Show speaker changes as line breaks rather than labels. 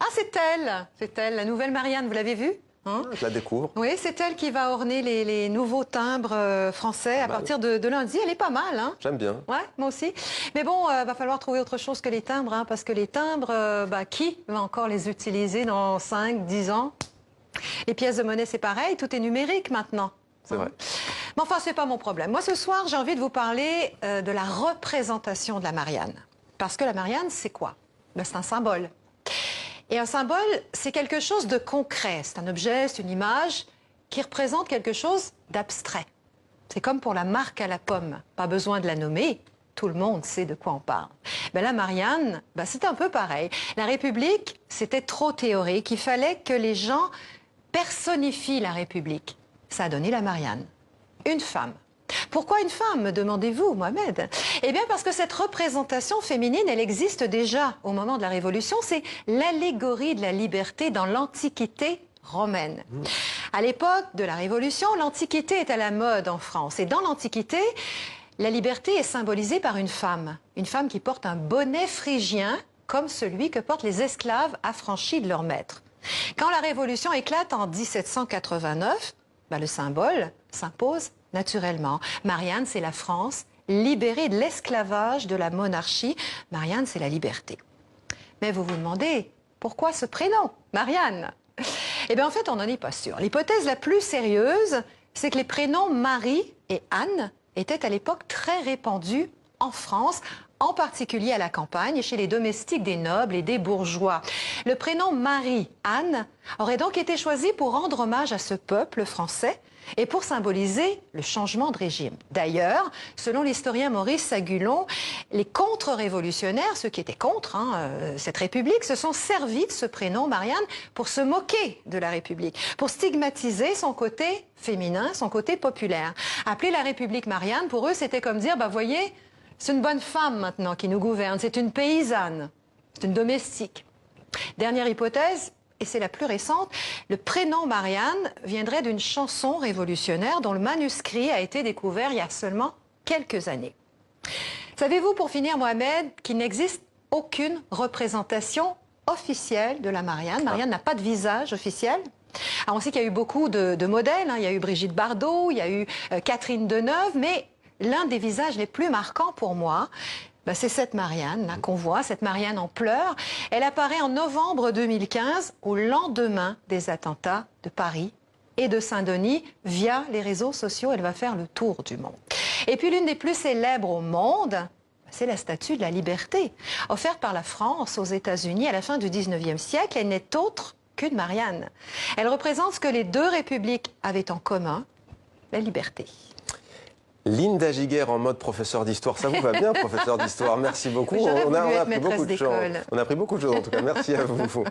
Ah, c'est elle, la nouvelle Marianne, vous l'avez vue? Hein?
Je la découvre.
Oui, c'est elle qui va orner les nouveaux timbres français à partir de lundi. Elle est pas mal, hein?
J'aime bien.
Ouais, moi aussi. Mais bon, va falloir trouver autre chose que les timbres, hein, parce que les timbres, qui va encore les utiliser dans 5, 10 ans? Les pièces de monnaie, c'est pareil, tout est numérique maintenant.
C'est vrai.
Mais enfin, c'est pas mon problème. Moi, ce soir, j'ai envie de vous parler de la représentation de la Marianne. Parce que la Marianne, c'est quoi? Ben, c'est un symbole. Et un symbole, c'est quelque chose de concret. C'est un objet, c'est une image qui représente quelque chose d'abstrait. C'est comme pour la marque à la pomme. Pas besoin de la nommer. Tout le monde sait de quoi on parle. Ben, la Marianne, c'était un peu pareil. La République, c'était trop théorique. Il fallait que les gens personnifient la République. Ça a donné la Marianne. Une femme. Pourquoi une femme, me demandez-vous, Mohamed? Eh bien, parce que cette représentation féminine, elle existe déjà au moment de la Révolution. C'est l'allégorie de la liberté dans l'Antiquité romaine. À l'époque de la Révolution, l'Antiquité est à la mode en France. Et dans l'Antiquité, la liberté est symbolisée par une femme qui porte un bonnet phrygien, comme celui que portent les esclaves affranchis de leur maître. Quand la Révolution éclate en 1789, le symbole s'impose naturellement. Marianne, c'est la France libérée de l'esclavage de la monarchie. Marianne, c'est la liberté. Mais vous vous demandez, pourquoi ce prénom, Marianne? Eh bien, en fait, on n'en est pas sûr. L'hypothèse la plus sérieuse, c'est que les prénoms Marie et Anne étaient à l'époque très répandus en France, en particulier à la campagne, chez les domestiques des nobles et des bourgeois. Le prénom Marie-Anne aurait donc été choisi pour rendre hommage à ce peuple français et pour symboliser le changement de régime. D'ailleurs, selon l'historien Maurice Sagulon, les contre-révolutionnaires, ceux qui étaient contre cette République, se sont servis de ce prénom Marianne pour se moquer de la République, pour stigmatiser son côté féminin, son côté populaire. Appeler la République Marianne, pour eux, c'était comme dire, voyez, c'est une bonne femme maintenant qui nous gouverne, c'est une paysanne, c'est une domestique. Dernière hypothèse, et c'est la plus récente, le prénom Marianne viendrait d'une chanson révolutionnaire dont le manuscrit a été découvert il y a seulement quelques années. Savez-vous, pour finir, Mohamed, qu'il n'existe aucune représentation officielle de la Marianne? Marianne n'a pas de visage officiel. Alors on sait qu'il y a eu beaucoup de modèles, il y a eu Brigitte Bardot, il y a eu Catherine Deneuve, mais l'un des visages les plus marquants pour moi, c'est cette Marianne là qu'on voit, cette Marianne en pleurs. Elle apparaît en novembre 2015, au lendemain des attentats de Paris et de Saint-Denis. Via les réseaux sociaux, elle va faire le tour du monde. Et puis l'une des plus célèbres au monde, c'est la Statue de la Liberté, offerte par la France aux États-Unis à la fin du 19e siècle. Elle n'est autre qu'une Marianne. Elle représente ce que les deux républiques avaient en commun, la liberté.
Linda Giguère en mode professeur d'histoire, ça vous va bien, professeur d'histoire? Merci beaucoup.
On
a appris beaucoup de choses. On a appris beaucoup de choses en tout cas. Merci à vous.